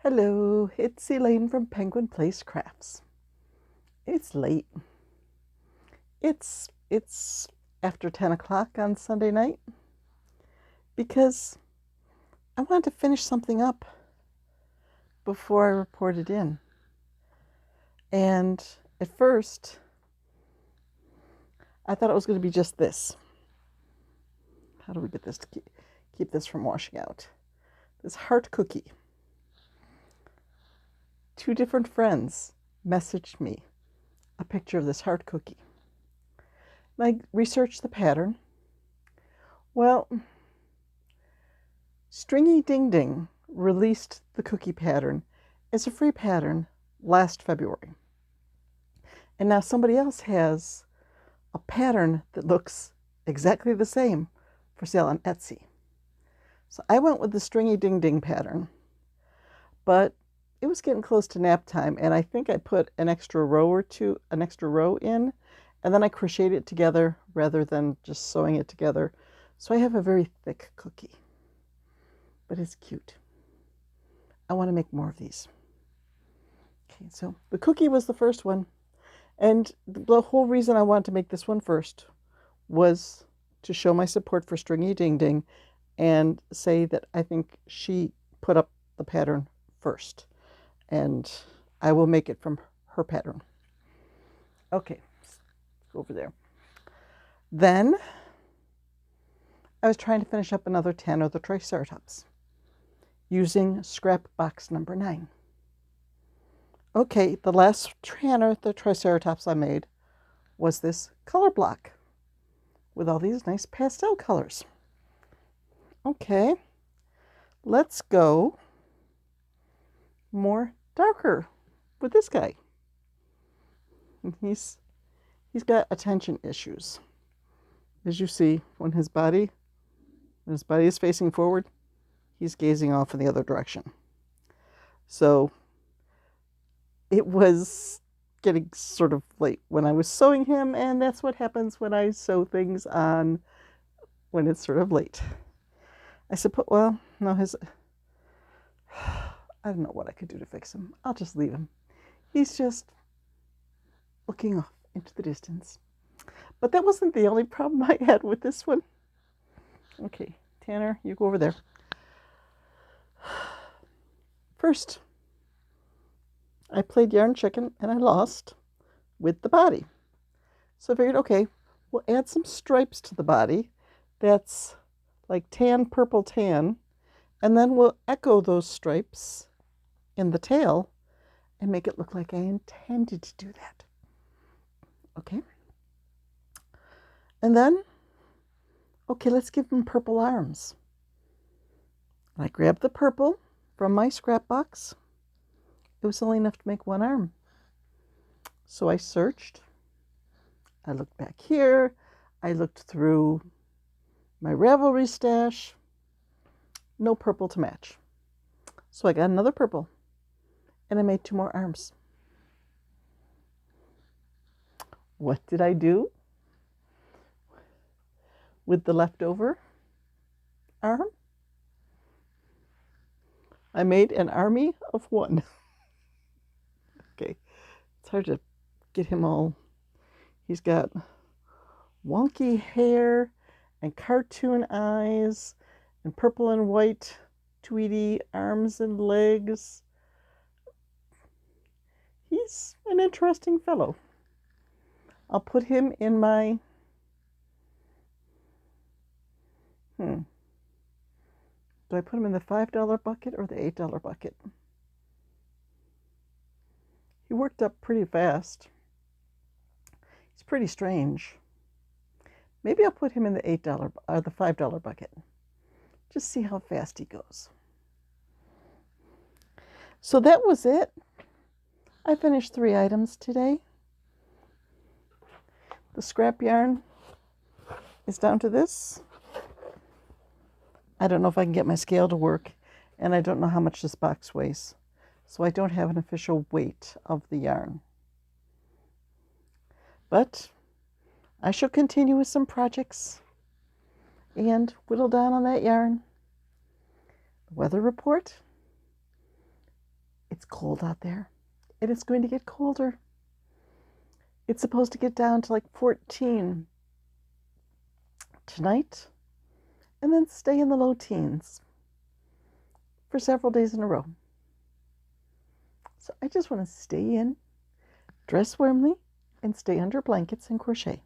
Hello, it's Elaine from Penguin Place Crafts. It's late. It's after 10 o'clock on Sunday night because I wanted to finish something up before I reported in. And at first, I thought it was going to be just this. How do we get this to keep this from washing out? This heart cookie. Two different friends messaged me a picture of this heart cookie. I researched the pattern. Well, Stringy Ding Ding released the cookie pattern as a free pattern last February. And now somebody else has a pattern that looks exactly the same for sale on Etsy. So I went with the Stringy Ding Ding pattern, but it was getting close to nap time, and I think I put an extra row in, and then I crocheted it together rather than just sewing it together. So I have a very thick cookie, but it's cute. I want to make more of these. Okay, so the cookie was the first one, and the whole reason I wanted to make this one first was to show my support for Stringy Ding Ding and say that I think she put up the pattern first. And I will make it from her pattern. Okay, let's go over there. Then I was trying to finish up another 10 of the Triceratops using scrap box number 9. Okay, the last Tanner, the Triceratops I made, was this color block with all these nice pastel colors. Okay, let's go more darker with this guy. He's got attention issues. As you see, when his body is facing forward, he's gazing off in the other direction. So it was getting sort of late when I was sewing him, and that's what happens when I sew things on when it's sort of late. I suppose, well, no, I don't know what I could do to fix him. I'll just leave him. He's just looking off into the distance. But that wasn't the only problem I had with this one. Okay, Tanner, you go over there. First, I played yarn chicken and I lost with the body. So I figured, okay, we'll add some stripes to the body. That's like tan, purple, tan. And then we'll echo those stripes in the tail and make it look like I intended to do that. Okay. And then, okay, let's give him purple arms. I grabbed the purple from my scrap box. It was only enough to make one arm. So I searched. I looked back here. I looked through my Ravelry stash. No purple to match. So I got another purple. And I made 2 more arms. What did I do with the leftover arm? I made an army of 1. Okay, it's hard to get him all. He's got wonky hair and cartoon eyes and purple and white Tweety arms and legs. He's an interesting fellow. I'll put him in my do I put him in the $5 bucket or the $8 bucket? He worked up pretty fast. He's pretty strange. Maybe I'll put him in the $8 or the $5 bucket. Just see how fast he goes. So that was it. I finished 3 items today. The scrap yarn is down to this. I don't know if I can get my scale to work, and I don't know how much this box weighs. So I don't have an official weight of the yarn. But I shall continue with some projects and whittle down on that yarn. The weather report, It's cold out there, and it's going to get colder. It's supposed to get down to like 14 tonight, and then stay in the low teens for several days in a row. So I just want to stay in, dress warmly, and stay under blankets and crochet.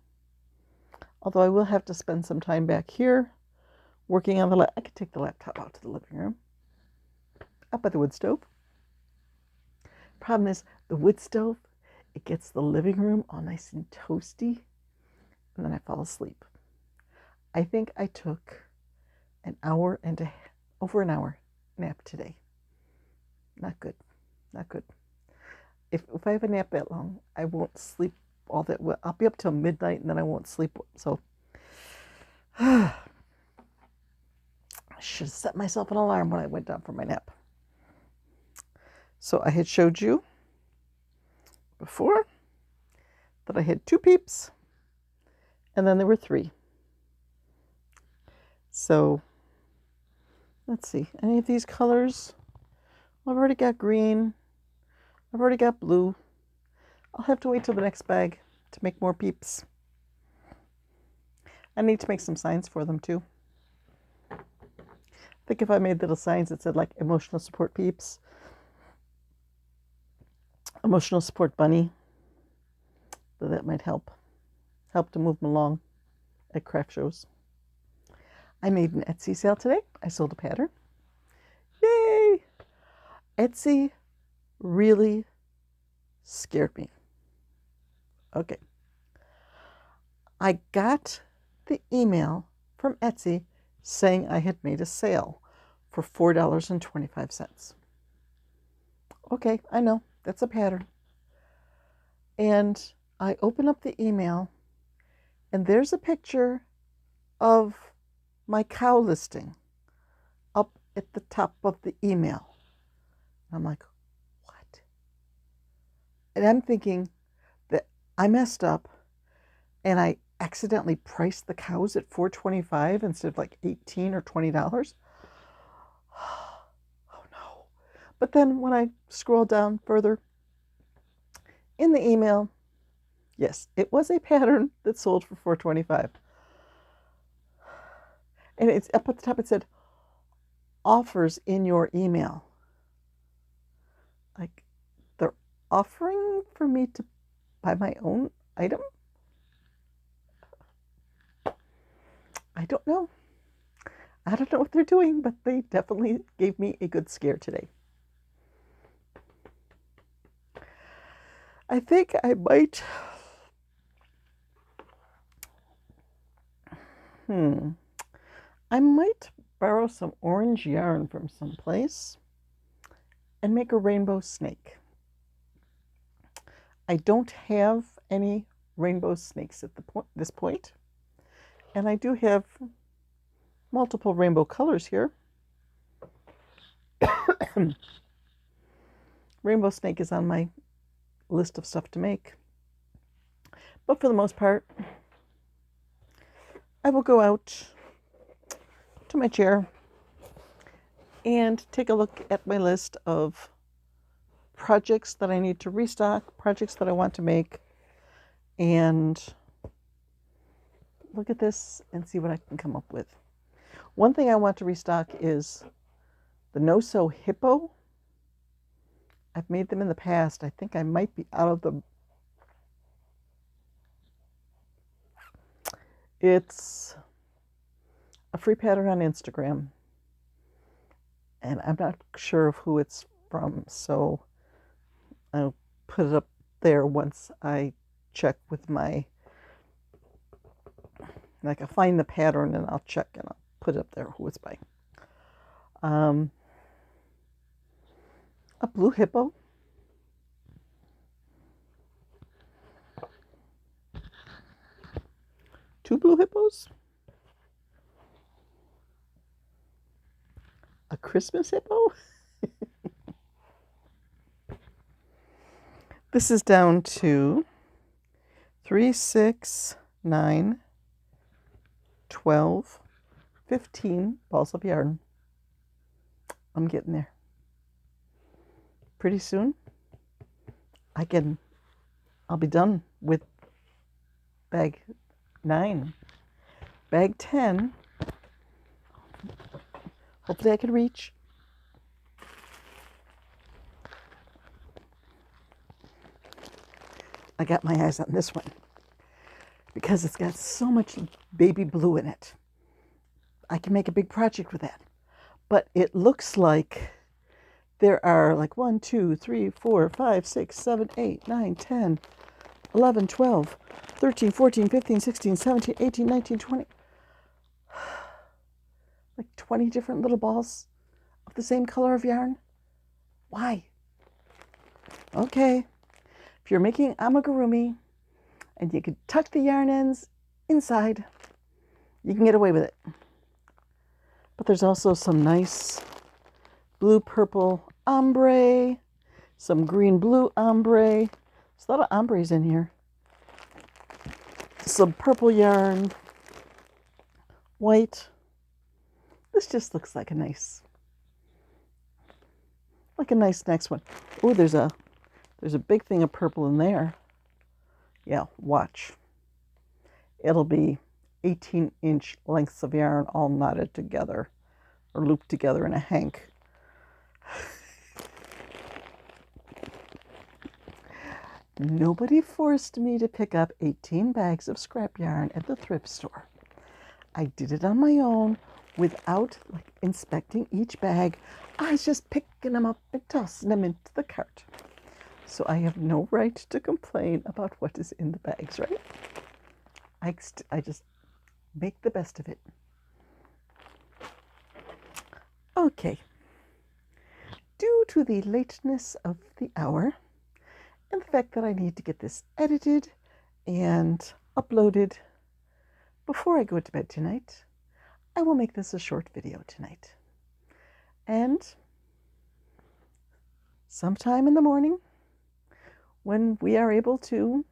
Although I will have to spend some time back here working on I could take the laptop out to the living room, up by the wood stove. Problem is, the wood stove, it gets the living room all nice and toasty, and then I fall asleep. I think I took over an hour nap today. Not good. Not good. If I have a nap that long, I won't sleep all that well. I'll be up till midnight, and then I won't sleep. So I should have set myself an alarm when I went down for my nap. So I had showed you before that I had 2 peeps, and then there were 3. So let's see, any of these colors? Well, I've already got green. I've already got blue. I'll have to wait till the next bag to make more peeps. I need to make some signs for them too. I think if I made little signs that said like emotional support peeps, emotional support bunny, that might help to move them along at craft shows. I made an Etsy sale today. I sold a pattern. Yay! Etsy really scared me. Okay. I got the email from Etsy saying I had made a sale for $4.25. Okay, I know, that's a pattern. And I open up the email, and there's a picture of my cow listing up at the top of the email. I'm like, what? And I'm thinking that I messed up and I accidentally priced the cows at $4.25 instead of like $18 or $20. Oh no. But then when I scroll down further in the email, yes, it was a pattern that sold for $4.25. And it's up at the top, it said, offers in your email. Like, they're offering for me to buy my own item? I don't know. I don't know what they're doing, but they definitely gave me a good scare today. I think I might... I might borrow some orange yarn from someplace and make a rainbow snake. I don't have any rainbow snakes at this point, and I do have multiple rainbow colors here. Rainbow snake is on my list of stuff to make, but for the most part, I will go out to my chair and take a look at my list of projects that I need to restock, projects that I want to make, and look at this and see what I can come up with. One thing I want to restock is the no-sew Hippo. I've made them in the past. I think I might be out of them. It's a free pattern on Instagram, and I'm not sure of who it's from, so I'll put it up there once I check with my, like, I'll find the pattern and I'll check and I'll put it up there who it's by. A blue hippo. Two blue hippos. A Christmas hippo. This is down to 3, 6, 9, 12, 15 balls of yarn. I'm getting there. pretty soon I'll be done with bag 9. Bag 10, hopefully I can reach. I got my eyes on this one because it's got so much baby blue in it. I can make a big project with that. But it looks like there are like 1, 2, 3, 4, 5, 6, 7, 8, 9, 10, 11, 12, 13, 14, 15, 16, 17, 18, 19, 20. Like 20 different little balls of the same color of yarn. Why? Okay. If you're making amigurumi and you could tuck the yarn ends inside, you can get away with it. But there's also some nice blue-purple ombre, some green-blue ombre. There's a lot of ombres in here. Some purple yarn, white. This just looks like a nice next one. Oh, there's a big thing of purple in there. Yeah, watch. It'll be 18-inch lengths of yarn all knotted together or looped together in a hank. Nobody forced me to pick up 18 bags of scrap yarn at the thrift store. I did it on my own without inspecting each bag. I was just picking them up and tossing them into the cart. So I have no right to complain about what is in the bags, right? I just make the best of it. Okay. Due to the lateness of the hour and the fact that I need to get this edited and uploaded before I go to bed tonight, I will make this a short video tonight. And sometime in the morning, when we are able to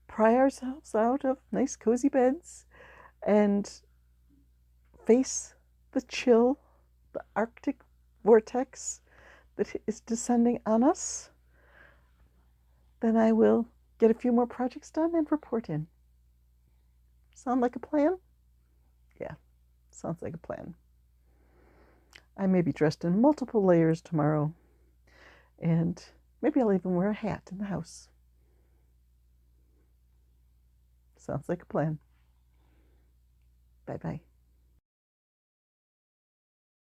pry ourselves out of nice cozy beds and face the chill, the Arctic vortex that is descending on us, then I will get a few more projects done and report in. Sound like a plan? Yeah, sounds like a plan. I may be dressed in multiple layers tomorrow, and maybe I'll even wear a hat in the house. Sounds like a plan. Bye-bye.